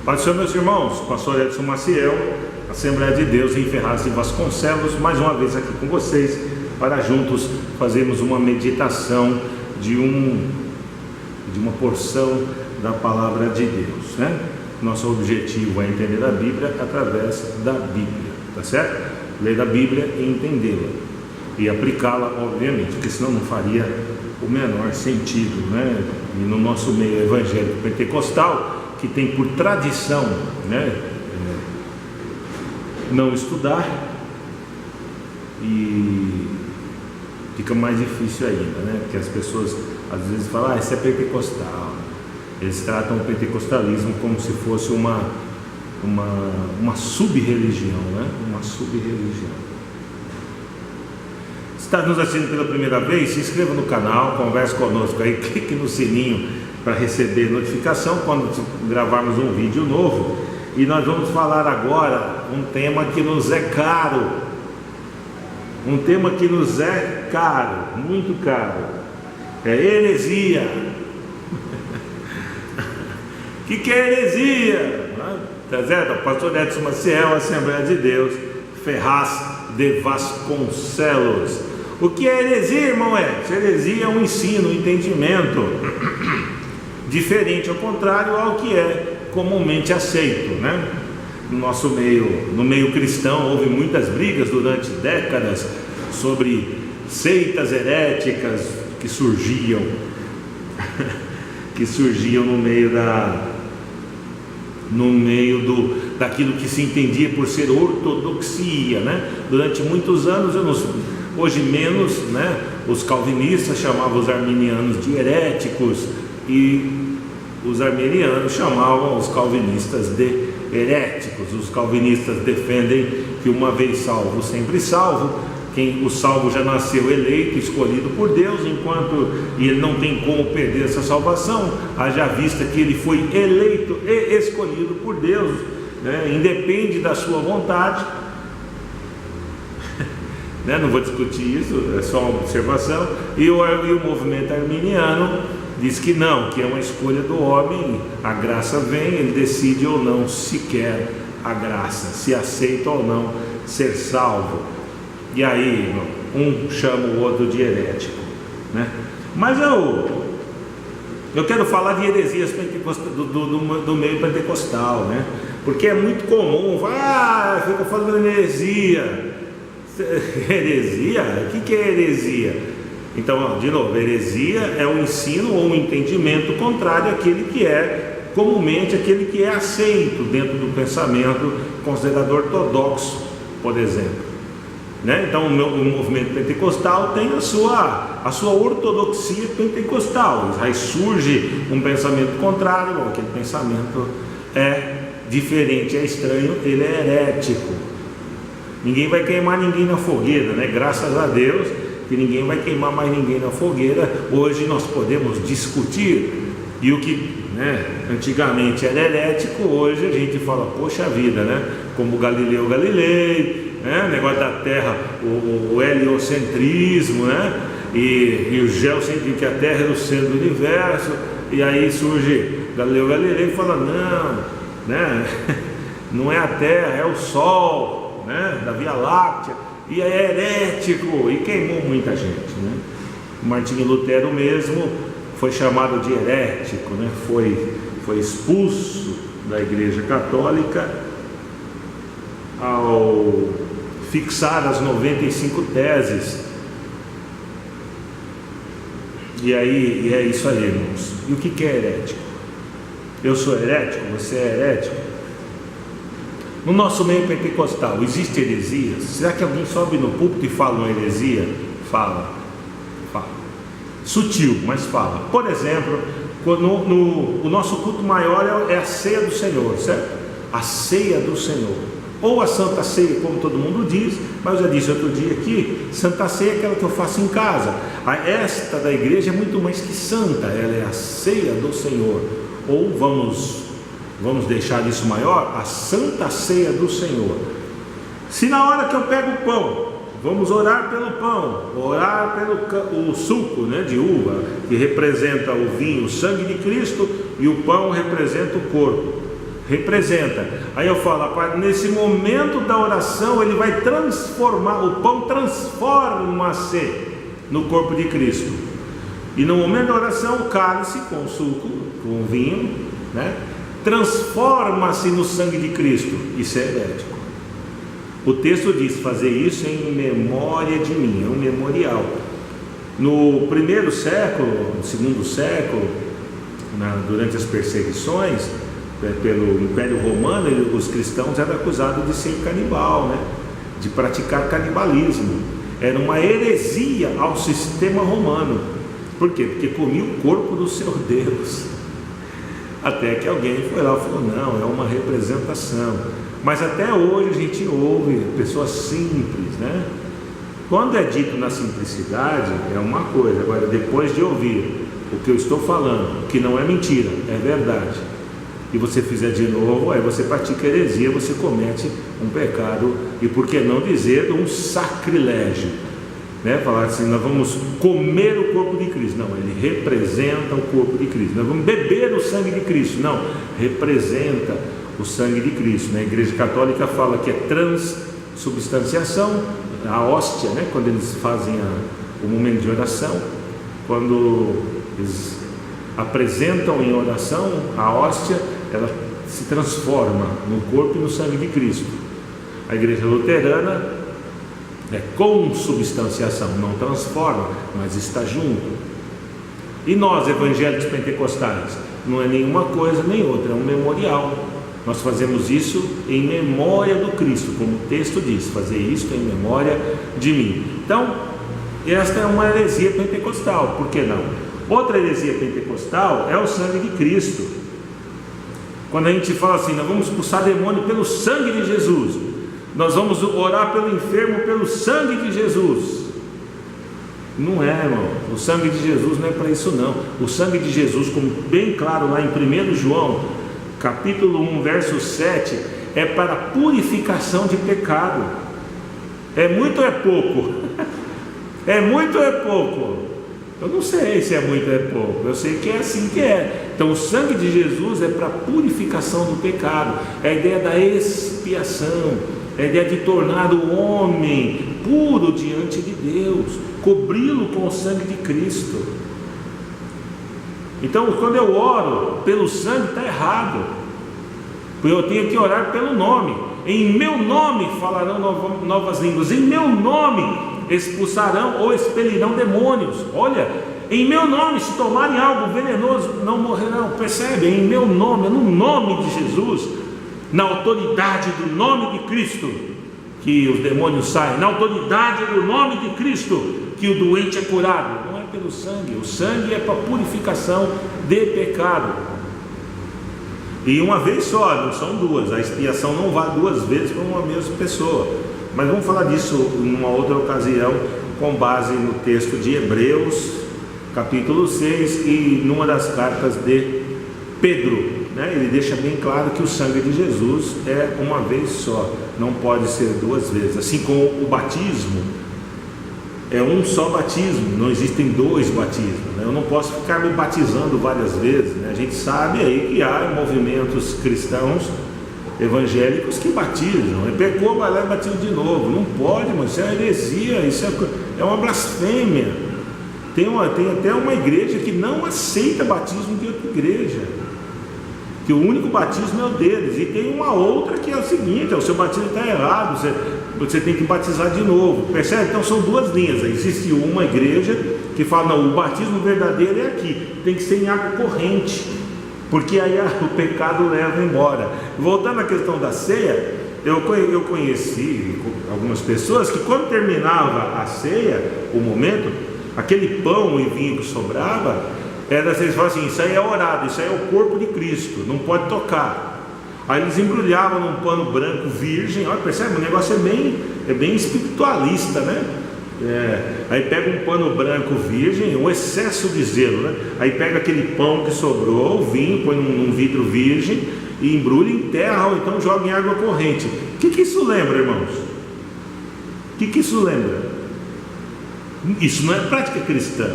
Pai do Senhor, meus irmãos, pastor Edson Maciel, Assembleia de Deus em Ferraz de Vasconcelos, mais uma vez aqui com vocês, para juntos fazermos uma meditação de uma porção da palavra de Deus, né? Nosso objetivo é entender a Bíblia através da Bíblia, tá certo? Ler a Bíblia e entendê-la e aplicá-la, obviamente, porque senão não faria o menor sentido, né? E no nosso meio evangélico pentecostal, que tem por tradição, né, não estudar, e fica mais difícil ainda, né? Porque as pessoas às vezes falam, isso é pentecostal. Eles tratam o pentecostalismo como se fosse uma sub-religião, né? Uma sub-religião. Se está nos assistindo pela primeira vez, se inscreva no canal, converse conosco aí, clique no sininho para receber notificação quando gravarmos um vídeo novo. E nós vamos falar agora um tema que nos é caro, muito caro, é heresia. O que é heresia? Tá certo? Pastor Edson Maciel, Assembleia de Deus, Ferraz de Vasconcelos. O que é heresia, irmão Edson? Heresia é um ensino, um entendimento diferente, ao contrário ao que é comumente aceito, né? No nosso meio, no meio cristão, houve muitas brigas durante décadas sobre seitas heréticas que surgiam no meio daquilo que se entendia por ser ortodoxia, né? Durante muitos anos, hoje menos, né? Os calvinistas chamavam os arminianos de heréticos e os arminianos chamavam os calvinistas de heréticos. Os calvinistas defendem que uma vez salvo, sempre salvo. O salvo já nasceu eleito, escolhido por Deus, e ele não tem como perder essa salvação, haja vista que ele foi eleito e escolhido por Deus, né? Independe da sua vontade, né? Não vou discutir isso, é só uma observação. E o movimento arminiano diz que não, que é uma escolha do homem, a graça vem, ele decide ou não se quer a graça, se aceita ou não ser salvo. E aí, irmão, um chama o outro de herético, né? Mas eu quero falar de heresias do meio pentecostal, né? Porque é muito comum, fica falando de heresia. Heresia? O que é heresia? Então, de novo, heresia é um ensino ou um entendimento contrário àquele que é comumente, aquele que é aceito dentro do pensamento considerado ortodoxo, por exemplo, né? Então o movimento pentecostal tem a sua ortodoxia pentecostal. Aí surge um pensamento contrário, aquele pensamento é diferente, é estranho, ele é herético. Ninguém vai queimar ninguém na fogueira, né? Graças a Deus que ninguém vai queimar mais ninguém na fogueira. Hoje nós podemos discutir, e o que, né, antigamente era herético, hoje a gente fala, poxa vida, né? Como Galileu Galilei, né? Negócio da Terra, o heliocentrismo, né? E o geocentrismo, que a Terra é o centro do universo. E aí surge Galileu Galilei e fala, não, né? Não é a Terra, é o Sol, né? Da Via Láctea. E é herético, e queimou muita gente, né? Martinho Lutero mesmo foi chamado de herético, né? Foi expulso da Igreja Católica ao fixar as 95 teses. E é isso aí, irmãos. E o que é herético? Eu sou herético? Você é herético? No nosso meio pentecostal, existe heresia? Será que alguém sobe no púlpito e fala uma heresia? Fala. Sutil, mas fala. Por exemplo, o nosso culto maior é a ceia do Senhor, certo? A ceia do Senhor. Ou a Santa Ceia, como todo mundo diz, mas eu já disse outro dia aqui, Santa Ceia é aquela que eu faço em casa. Esta da igreja é muito mais que santa, ela é a ceia do Senhor. Ou vamos deixar isso maior, a Santa Ceia do Senhor. Se na hora que eu pego o pão, vamos orar pelo pão, orar pelo suco, né, de uva, que representa o vinho, o sangue de Cristo, e o pão representa o corpo. representa. Aí eu falo, nesse momento da oração, ele vai transformar, o pão transforma-se no corpo de Cristo. E no momento da oração, o cálice com suco, com vinho, né, transforma-se no sangue de Cristo. Isso é herético. O texto diz: fazer isso em memória de mim, é um memorial. No primeiro século, no segundo século, durante as perseguições pelo Império Romano, os cristãos eram acusados de ser canibal, né? De praticar canibalismo. Era uma heresia ao sistema romano. Por quê? Porque comia o corpo do seu Deus. Até que alguém foi lá e falou: não, é uma representação. Mas até hoje a gente ouve pessoas simples, né? Quando é dito na simplicidade é uma coisa, agora depois de ouvir o que eu estou falando, que não é mentira, é verdade, e você fizer de novo, aí você pratica heresia, você comete um pecado, e por que não dizer um sacrilégio, né? Falar assim: nós vamos comer o corpo de Cristo. Não, ele representa o corpo de Cristo. Nós vamos beber o sangue de Cristo. Não, representa o sangue de Cristo, né? A Igreja Católica fala que é transubstanciação, a hóstia, né? Quando eles fazem o momento de oração, quando eles apresentam em oração a hóstia, ela se transforma no corpo e no sangue de Cristo. A Igreja Luterana é consubstanciação, não transforma, mas está junto. E nós, evangélicos pentecostais, não é nenhuma coisa nem outra, é um memorial. Nós fazemos isso em memória do Cristo, como o texto diz: fazer isso em memória de mim. Então, esta é uma heresia pentecostal, por que não? Outra heresia pentecostal é o sangue de Cristo. Quando a gente fala assim: nós vamos expulsar demônio pelo sangue de Jesus, nós vamos orar pelo enfermo pelo sangue de Jesus. Não é, irmão, o sangue de Jesus não é para isso não. O sangue de Jesus, como bem claro lá em 1 João capítulo 1, verso 7, é para purificação de pecado. É muito ou é pouco? É muito ou é pouco? Eu não sei se é muito ou é pouco, eu sei que é assim que é. Então o sangue de Jesus é para purificação do pecado, é a ideia da expiação, é a ideia de tornar o homem puro diante de Deus, cobri-lo com o sangue de Cristo. Então, quando eu oro pelo sangue, está errado, porque eu tenho que orar pelo nome. Em meu nome falarão novas línguas, em meu nome expulsarão ou expelirão demônios. Olha, em meu nome, se tomarem algo venenoso, não morrerão. Percebe? Em meu nome, no nome de Jesus, na autoridade do nome de Cristo, que os demônios saem, na autoridade do nome de Cristo, que o doente é curado. Não é pelo sangue, o sangue é para purificação de pecado, e uma vez só, não são duas. A expiação não vai duas vezes para uma mesma pessoa, mas vamos falar disso em uma outra ocasião, com base no texto de Hebreus capítulo 6 e numa das cartas de Pedro, né? Ele deixa bem claro que o sangue de Jesus é uma vez só, não pode ser duas vezes, assim como o batismo é um só batismo, não existem dois batismos, né? Eu não posso ficar me batizando várias vezes, né? A gente sabe aí que há movimentos cristãos evangélicos que batizam, pecou, vai lá e batiza de novo. Não pode, mas isso é heresia, isso é uma blasfêmia. Tem até uma igreja que não aceita batismo de outra igreja, que o único batismo é o deles. E tem uma outra que é o seguinte: o seu batismo está errado, você tem que batizar de novo. Percebe? Então são duas linhas. Existe uma igreja que fala: não, o batismo verdadeiro é aqui, tem que ser em água corrente, porque aí o pecado leva embora. Voltando à questão da ceia, eu conheci algumas pessoas que, quando terminava a ceia, o momento, aquele pão e vinho que sobrava, eles falavam assim: isso aí é orado, isso aí é o corpo de Cristo, não pode tocar. Aí eles embrulhavam num pano branco virgem. Olha, percebe? O negócio é bem espiritualista, né? Aí pega um pano branco virgem, um excesso de zelo, né? Aí pega aquele pão que sobrou, o vinho, põe num vidro virgem e embrulha em terra, ou então joga em água corrente. O que isso lembra, irmãos? O que isso lembra? Isso não é prática cristã.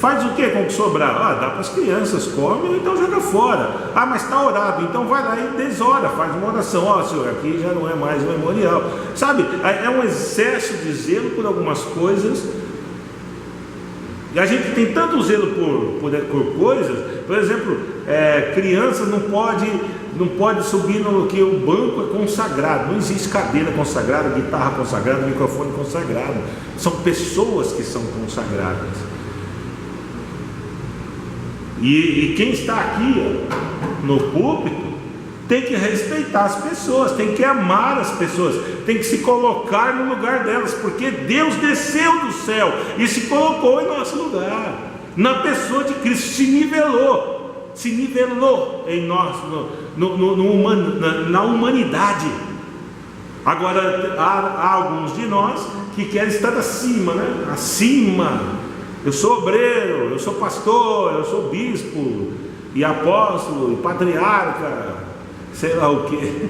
Faz o que com o que sobrar? Dá para as crianças, come ou então joga fora. Mas está orado, então vai lá e desora, faz uma oração. Senhor, aqui já não é mais um memorial. Sabe, é um excesso de zelo por algumas coisas. E a gente tem tanto zelo por coisas. Por exemplo, criança não pode subir no que o banco é consagrado. Não existe cadeira consagrada, guitarra consagrada, microfone consagrado. São pessoas que são consagradas. E quem está aqui no púlpito tem que respeitar as pessoas, tem que amar as pessoas, tem que se colocar no lugar delas, porque Deus desceu do céu e se colocou em nosso lugar, na pessoa de Cristo, se nivelou em nós, na humanidade. Agora há alguns de nós que querem estar acima, né? Acima. Eu sou obreiro, eu sou pastor, eu sou bispo, e apóstolo, e patriarca, sei lá o que.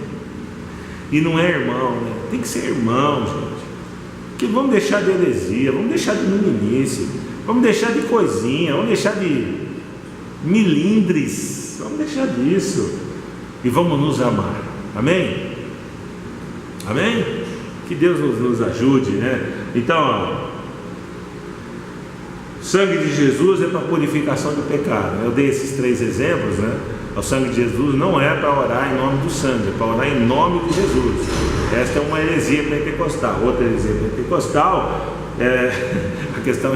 E não é irmão, né? Tem que ser irmão, gente. Que vamos deixar de heresia, vamos deixar de meninice, vamos deixar de coisinha, vamos deixar de milindres, vamos deixar disso e vamos nos amar. Amém? Amém? Que Deus nos ajude, né? Então, o sangue de Jesus é para purificação do pecado. Eu dei esses 3 exemplos, né? O sangue de Jesus não é para orar em nome do sangue, é para orar em nome de Jesus. Esta é uma heresia pentecostal. Outra heresia pentecostal é a questão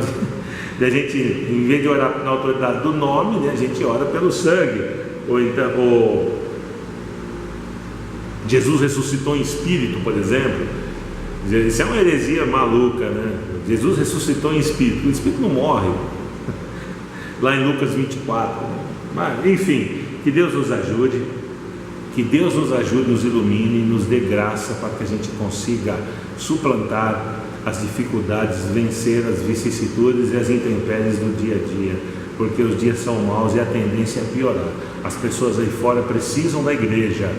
de a gente, em vez de orar na autoridade do nome, né, a gente ora pelo sangue. Ou então, Jesus ressuscitou em espírito, por exemplo. Isso é uma heresia maluca, né? Jesus ressuscitou em espírito. O espírito não morre. Lá em Lucas 24, né? Mas, enfim, que Deus nos ajude. Que Deus nos ajude, nos ilumine, nos dê graça para que a gente consiga suplantar as dificuldades, vencer as vicissitudes e as intempéries do dia a dia, porque os dias são maus e a tendência é piorar. As pessoas aí fora precisam da igreja,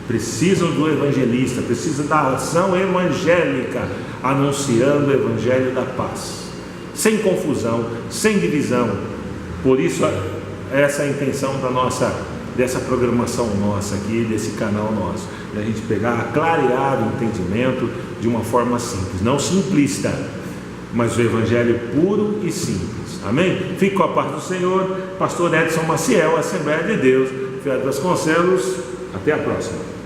precisam do evangelista, precisam da ação evangélica, anunciando o evangelho da paz, sem confusão, sem divisão. Por isso essa é a intenção dessa programação nossa aqui, desse canal nosso, da gente pegar, clarear o entendimento de uma forma simples, não simplista, mas o evangelho puro e simples. Amém? Fique com a paz do Senhor. Pastor Edson Maciel, Assembleia de Deus, Fiel Vasconcelos. Até a próxima.